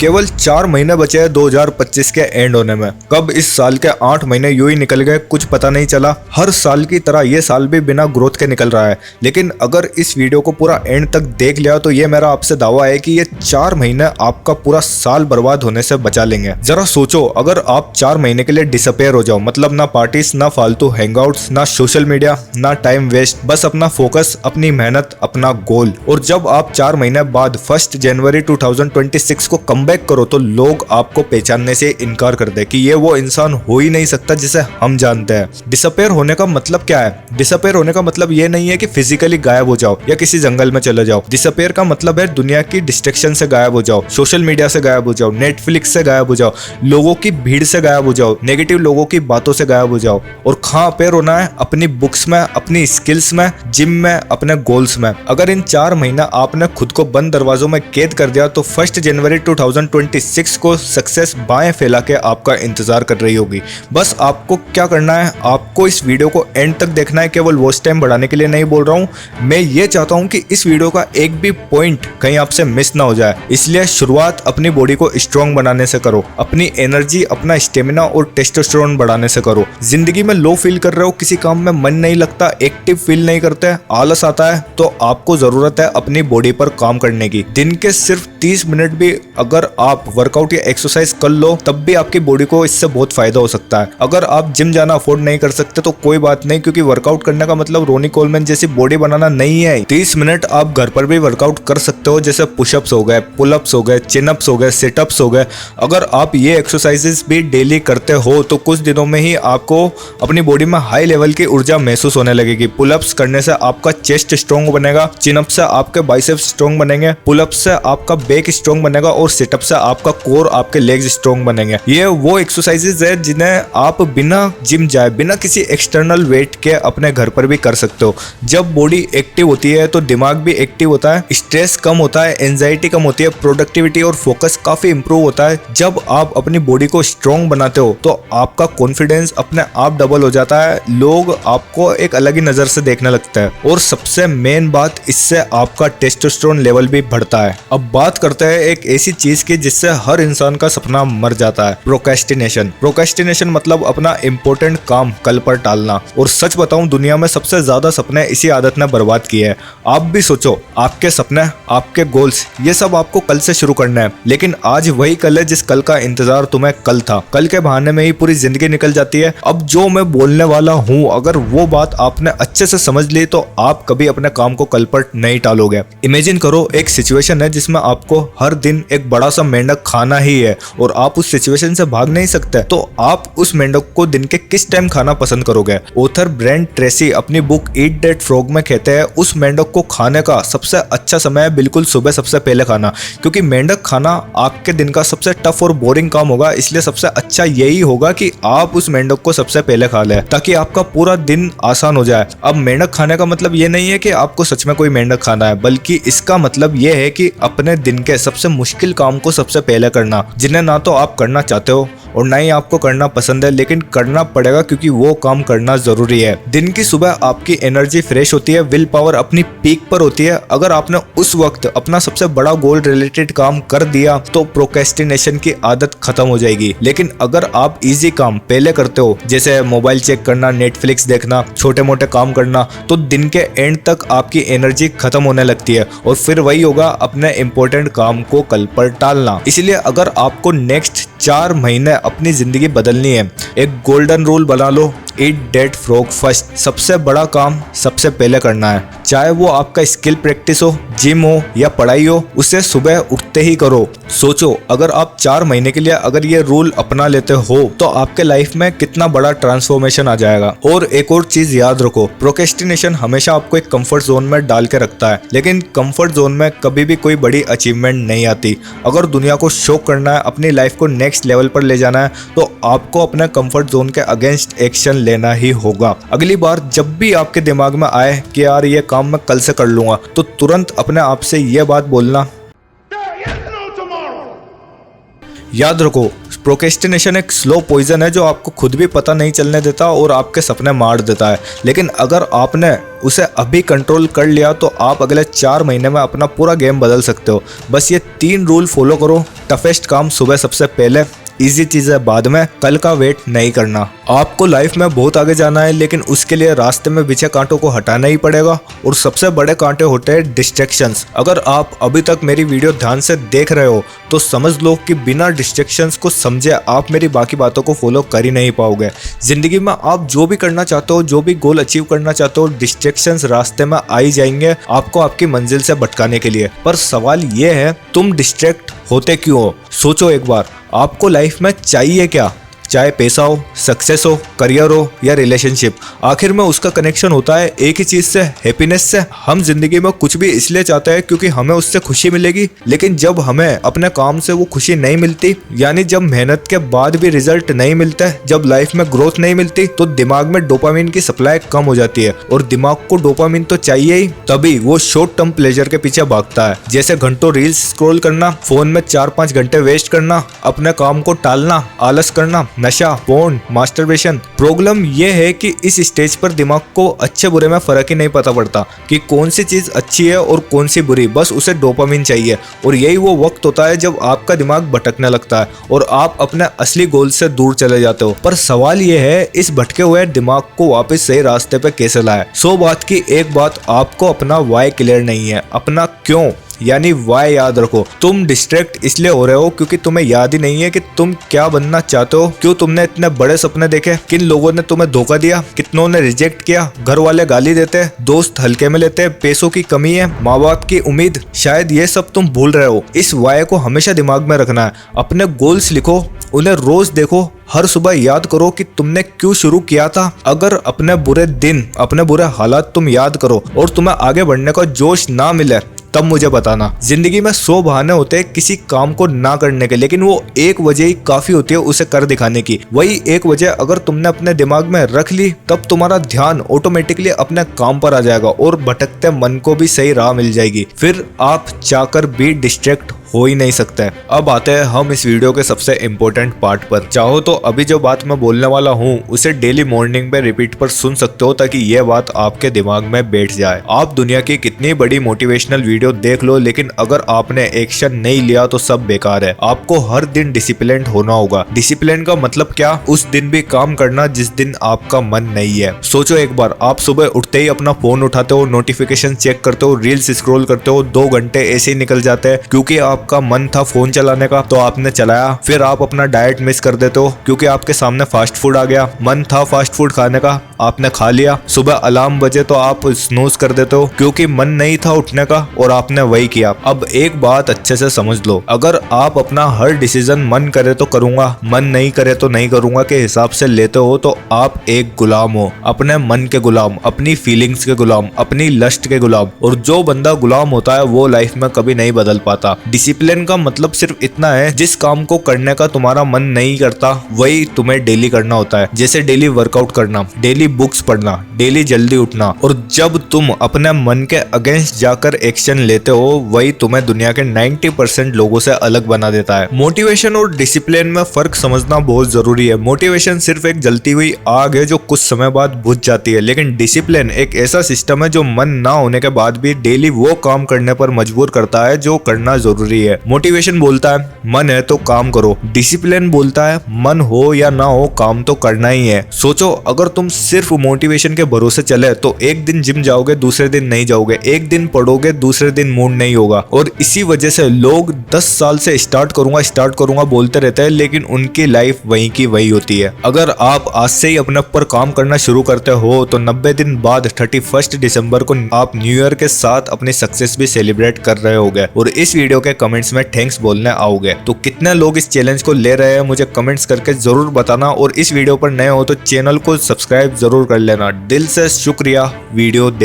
केवल 4 महीने बचे हैं 2025 के एंड होने में। कब इस साल के 8 महीने यूं ही निकल गए कुछ पता नहीं चला। हर साल की तरह ये साल भी बिना ग्रोथ के निकल रहा है। लेकिन अगर इस वीडियो को पूरा एंड तक देख लिया तो ये मेरा आपसे दावा है कि ये 4 महीने आपका पूरा साल बर्बाद होने से बचा लेंगे। जरा सोचो, अगर आप 4 महीने के लिए डिसअपेयर हो जाओ, मतलब ना पार्टीज, ना फालतू हैंगआउट्स, ना सोशल मीडिया, ना टाइम वेस्ट, बस अपना फोकस, अपनी मेहनत, अपना गोल। और जब आप 4 महीने बाद 1 जनवरी 2026 को कमबैक करो तो लोग आपको पहचानने से इनकार कर दे कि ये वो इंसान हो ही नहीं सकता जिसे हम जानते हैं। डिसअपेयर होने का मतलब क्या है? डिसअपेयर होने का मतलब ये नहीं है कि फिजिकली गायब हो जाओ या किसी जंगल में चले जाओ। डिसअपेयर का मतलब है दुनिया की डिस्ट्रैक्शन से गायब हो जाओ, सोशल मीडिया से गायब हो जाओ, नेटफ्लिक्स से गायब हो जाओ, लोगों की भीड़ से गायब हो जाओ, नेगेटिव लोगों की बातों से गायब हो जाओ। और कहाँ अपेयर होना है? अपनी बुक्स में, अपनी स्किल्स में, जिम में, अपने गोल्स में। अगर इन 4 महीना आपने खुद को बंद दरवाजों में कैद कर दिया तो 1 जनवरी 2026 को सक्सेस बाएं फैला के आपका इंतजार कर रही होगी। बस आपको क्या करना है? आपको इस वीडियो को एंड तक देखना है। केवल वॉच टाइम बढ़ाने के लिए नहीं बोल रहा हूं, मैं ये चाहता हूं कि इस वीडियो का एक भी पॉइंट कहीं आपसे मिस ना हो जाए। इसलिए शुरुआत अपनी बॉडी को स्ट्रॉन्ग बनाने से करो, अपनी एनर्जी, अपना स्टेमिना और टेस्टोस्टेरोन बढ़ाने से करो। जिंदगी में लो फील कर रहे हो, किसी काम में मन नहीं लगता, एक्टिव फील नहीं करते, आलस आता है, तो आपको जरूरत है अपनी बॉडी पर काम करने की। दिन के सिर्फ 30 मिनट भी अगर आप वर्कआउट या एक्सरसाइज कर लो तब भी आपकी बॉडी को इससे बहुत फायदा हो सकता है। अगर आप जिम जाना अफोर्ड नहीं कर सकते तो कोई बात नहीं, क्योंकि वर्कआउट करने का मतलब रोनी कोलमैन जैसी बॉडी बनाना नहीं है। 30 मिनट आप घर पर भी वर्कआउट कर सकते हो, जैसे पुशअप्स हो गए, पुलअप्स हो गए, चिनअप्स हो गए, सिटअप्स हो गए। अगर आप ये एक्सरसाइजेस भी डेली करते हो तो कुछ दिनों में ही आपको अपनी बॉडी में हाई लेवल की ऊर्जा महसूस होने लगेगी। पुलअप्स करने से आपका चेस्ट स्ट्रॉन्ग बनेगा, चिनअप से आपके बाइसेप्स स्ट्रॉन्ग बनेंगे, पुलअप्स से आपका बैक स्ट्रॉन्ग बनेगा और सिटअप से आपका कोर, आपके लेग्स स्ट्रॉन्ग बनेंगे। ये वो एक्सरसाइजेज है जिन्हें आप बिना जिम जाए, बिना किसी एक्सटर्नल वेट के अपने घर पर भी कर सकते हो। जब बॉडी एक्टिव होती है तो दिमाग भी एक्टिव होता है, स्ट्रेस कम होता है, एंजाइटी कम होती है, प्रोडक्टिविटी और फोकस काफी इंप्रूव होता है। जब आप अपनी बॉडी को स्ट्रॉन्ग बनाते हो तो आपका कॉन्फिडेंस अपने आप डबल हो जाता है, लोग आपको एक अलग ही नजर से देखने लगते हैं। और सबसे मेन बात, इससे आपका टेस्टोस्टेरोन लेवल भी बढ़ता है। अब बात करते हैं एक ऐसी चीज की जिससे हर इंसान का सपना मर जाता है, प्रोक्रेस्टिनेशन। प्रोक्रेस्टिनेशन मतलब अपना इंपॉर्टेंट काम कल पर टालना। और सच बताऊं, दुनिया में सबसे ज्यादा सपने इसी आदत ने बर्बाद किए हैं। आप भी सोचो, आपके सपने, आपके गोल्स, ये सब आपको कल से शुरू करना है। लेकिन आज वही कल है जिस कल का इंतजार तुम्हें कल था। कल के बहाने में ही पूरी जिंदगी निकल जाती है। अब जो मैं बोलने वाला हूँ, अगर वो बात आपने अच्छे से समझ ली तो आप कभी अपने काम को कल पर नहीं टालोगे। इमेजिन करो, एक सिचुएशन है जिसमें आपको हर दिन एक बड़ा सा मेंढक खाना ही है और आप उस सिचुएशन से भाग नहीं सकते, तो आप उस मेंढक को दिन के किस टाइम खाना पसंद करोगे? ऑथर ब्रेंडन ट्रेसी अपनी बुक ईट दैट फ्रॉग में कहते हैं उस मेंढक को खाने का सबसे अच्छा समय है बिल्कुल सुबह सबसे पहले खाना, क्योंकि मेंढक खाना आपके दिन का सबसे टफ और बोरिंग काम होगा। इसलिए सबसे अच्छा यही होगा कि आप उस मेंढक को सबसे पहले खा लें ताकि आपका पूरा दिन आसान हो जाए। अब मेंढक खाने का मतलब ये नहीं है कि आपको सच में कोई मेंढक खाना है, बल्कि इसका मतलब ये है कि अपने दिन के सबसे मुश्किल काम को सबसे पहले करना, जिन्हें ना तो आप करना चाहते हो और ना ही आपको करना पसंद है, लेकिन करना पड़ेगा क्योंकि वो काम करना जरूरी है। दिन की सुबह आपकी एनर्जी फ्रेश होती है, विल पावर अपनी पीक पर होती है। अगर आपने उस वक्त अपना सबसे बड़ा गोल रिलेटेड काम कर दिया तो प्रोक्रेस्टिनेशन की आदत खत्म हो जाएगी। लेकिन अगर आप इजी काम पहले करते हो, जैसे मोबाइल चेक करना, नेटफ्लिक्स देखना, छोटे मोटे काम करना, तो दिन के एंड तक आपकी एनर्जी खत्म होने लगती है और फिर वही होगा अपने इंपॉर्टेंट काम को कल पर टालना। इसलिए अगर आपको नेक्स्ट 4 महीने अपनी जिंदगी बदलनी है, एक गोल्डन रूल बना लो, ईट दैट फ्रॉग फर्स्ट। सबसे बड़ा काम सबसे पहले करना है, चाहे वो आपका स्किल प्रैक्टिस हो, जिम हो या पढ़ाई हो, उसे सुबह उठते ही करो। सोचो, अगर आप 4 महीने के लिए अगर ये रूल अपना लेते हो तो आपके लाइफ में कितना बड़ा ट्रांसफॉर्मेशन आ जाएगा। और एक और चीज याद रखो, प्रोक्रेस्टिनेशन हमेशा आपको एक कंफर्ट जोन में डाल के रखता है, लेकिन कंफर्ट जोन में कभी भी कोई बड़ी अचीवमेंट नहीं आती। अगर दुनिया को शॉक करना है, अपनी लाइफ को नेक्स्ट लेवल पर ले जाना है, तो आपको अपने कंफर्ट जोन के अगेंस्ट एक्शन लेना ही होगा। अगली बार जब भी आपके दिमाग में आए कि यार ये काम मैं कल से कर लूंगा, तो तुरंत अपने आप से ये बात बोलना, याद रखो, प्रोक्रेस्टिनेशन एक स्लो पॉइजन है जो आपको खुद भी पता नहीं चलने देता और आपके सपने मार देता है। लेकिन अगर आपने उसे अभी कंट्रोल कर लिया तो आप अगले 4 महीने में अपना पूरा गेम बदल सकते हो। बस ये 3 रूल फॉलो करो। टफेस्ट काम सुबह सबसे पहले, इजी चीज़ें बाद में, कल का वेट नहीं करना। आपको लाइफ में बहुत आगे जाना है, लेकिन उसके लिए रास्ते में बिछे कांटों को हटाना ही पड़ेगा और सबसे बड़े कांटे होते हैं डिस्ट्रैक्शंस। अगर आप अभी तक मेरी वीडियो ध्यान से देख रहे हो तो समझ लो कि बिना डिस्ट्रैक्शंस को समझे आप मेरी बाकी बातों को फॉलो कर ही नहीं पाओगे। जिंदगी में आप जो भी करना चाहते हो, जो भी गोल अचीव करना चाहते हो, डिस्ट्रैक्शंस रास्ते में आ ही जाएंगे आपको आपकी मंजिल से भटकाने के लिए। पर सवाल ये है, तुम डिस्ट्रैक्ट होते क्यों हो? सोचो एक बार, आपको लाइफ में चाहिए क्या? चाहे पैसा हो, सक्सेस हो, करियर हो या रिलेशनशिप, आखिर में उसका कनेक्शन होता है एक ही चीज से, हैप्पीनेस से। हम जिंदगी में कुछ भी इसलिए चाहते हैं क्योंकि हमें उससे खुशी मिलेगी, लेकिन जब हमें अपने काम से वो खुशी नहीं मिलती, यानी जब मेहनत के बाद भी रिजल्ट नहीं मिलता, जब लाइफ में ग्रोथ नहीं मिलती, तो दिमाग में डोपामिन की सप्लाई कम हो जाती है और दिमाग को डोपामिन तो चाहिए ही, तभी वो शॉर्ट टर्म प्लेजर के पीछे भागता है। जैसे घंटों रील्स स्क्रॉल करना, फोन में 4-5 घंटे वेस्ट करना, अपने काम को टालना, आलस करना, नशा, पोर्न, मास्टरबेशन। प्रॉब्लम यह है कि इस स्टेज पर दिमाग को अच्छे बुरे में फर्क ही नहीं पता पड़ता कि कौन सी चीज अच्छी है और कौन सी बुरी, बस उसे डोपामिन चाहिए। और यही वो वक्त होता है जब आपका दिमाग भटकने लगता है और आप अपने असली गोल से दूर चले जाते हो। पर सवाल यह है, इस भटके हुए दिमाग को वापस सही रास्ते पे कैसे लाए? 100 बात की एक बात, आपको अपना वाई क्लियर नहीं है, अपना क्यों यानी वाई याद रखो। तुम डिस्ट्रैक्ट इसलिए हो रहे हो क्योंकि तुम्हें याद ही नहीं है कि तुम क्या बनना चाहते हो, क्यों तुमने इतने बड़े सपने देखे, किन लोगों ने तुम्हें धोखा दिया, कितनों ने रिजेक्ट किया, घर वाले गाली देते, दोस्त हल्के में लेते, पैसों की कमी है, माँ बाप की उम्मीद, शायद ये सब तुम भूल रहे हो। इस वाई को हमेशा दिमाग में रखना है। अपने गोल्स लिखो, उन्हें रोज देखो, हर सुबह याद करो कि तुमने क्यों शुरू किया था। अगर अपने बुरे दिन, अपने बुरे हालात तुम याद करो और तुम्हें आगे बढ़ने का जोश ना मिले, तब मुझे बताना। जिंदगी में 100 बहाने होते हैं किसी काम को ना करने के, लेकिन वो एक वजह ही काफी होती है उसे कर दिखाने की। वही एक वजह अगर तुमने अपने दिमाग में रख ली, तब तुम्हारा ध्यान ऑटोमेटिकली अपने काम पर आ जाएगा और भटकते मन को भी सही राह मिल जाएगी। फिर आप चाहकर भी डिस्ट्रैक्ट हो ही नहीं सकते। अब आते हैं हम इस वीडियो के सबसे इम्पोर्टेंट पार्ट पर। चाहो तो अभी जो बात मैं बोलने वाला हूँ उसे डेली मॉर्निंग पे रिपीट पर सुन सकते हो, ताकि यह बात आपके दिमाग में बैठ जाए। आप दुनिया की कितनी बड़ी मोटिवेशनल वीडियो देख लो, लेकिन अगर आपने एक्शन नहीं लिया तो सब बेकार है। आपको हर दिन डिसिप्लिन होना होगा। डिसिप्लिन का मतलब क्या? उस दिन भी काम करना जिस दिन आपका मन नहीं है। सोचो एक बार, आप सुबह उठते ही अपना फोन उठाते हो, नोटिफिकेशन चेक करते हो, रील्स स्क्रॉल करते हो, 2 घंटे ऐसे ही निकल जाते हैं क्योंकि आपका मन था फोन चलाने का तो आपने चलाया। फिर आप अपना डाइट मिस कर देते हो क्योंकि आपके सामने फास्ट फूड आ गया। मन था फास्ट फूड खाने का, आपने खा लिया। सुबह अलार्म बजे तो आप स्नूज कर देते हो क्योंकि मन नहीं था उठने का और आपने वही किया। अब एक बात अच्छे से समझ लो, अगर आप अपना हर डिसीजन मन करे तो करूंगा, मन नहीं करे तो नहीं करूंगा के हिसाब से लेते हो तो आप एक गुलाम हो, अपने मन के गुलाम, अपनी फीलिंग्स के गुलाम, अपनी लस्ट के गुलाम। और जो बंदा गुलाम होता है वो लाइफ में कभी नहीं बदल पाता। डिसिप्लिन का मतलब सिर्फ इतना है, जिस काम को करने का तुम्हारा मन नहीं करता वही तुम्हें डेली करना होता है। जैसे डेली वर्कआउट करना, डेली बुक्स पढ़ना, डेली जल्दी उठना। और जब तुम अपने मन के अगेंस्ट जाकर एक्शन लेते हो, वही तुम्हें दुनिया के 90% लोगों से अलग बना देता है। मोटिवेशन और डिसिप्लिन में फर्क समझना बहुत जरूरी है। मोटिवेशन सिर्फ एक जलती हुई आग है जो कुछ समय बाद बुझ जाती है, लेकिन डिसिप्लिन एक ऐसा सिस्टम है जो मन ना होने के बाद भी डेली वो काम करने पर मजबूर करता है जो करना जरूरी है। मोटिवेशन बोलता है मन है तो काम करो, डिसिप्लिन बोलता है मन हो या ना हो काम तो करना ही है। सोचो, अगर तुम सिर्फ मोटिवेशन के भरोसे चले तो एक दिन जिम जाओगे, दूसरे दिन नहीं जाओगे, एक दिन पढ़ोगे, दूसरे दिन मूड नहीं होगा। और इसी वजह से लोग 10 साल से स्टार्ट करूंगा बोलते रहते हैं, लेकिन उनकी लाइफ वहीं की वही होती है। अगर आप आज से ही अपने ऊपर काम करना शुरू करते हो तो 90 दिन बाद 31 दिसंबर को आप न्यू ईयर के साथ अपनी सक्सेस भी सेलिब्रेट कर रहे होगे और इस वीडियो के कमेंट्स में थैंक्स बोलने आओगे। तो कितने लोग इस चैलेंज को ले रहे हैं मुझे कमेंट्स करके जरूर बताना, और इस वीडियो पर नए हो तो चैनल को सब्सक्राइब जरूर कर लेना। दिल से शुक्रिया वीडियो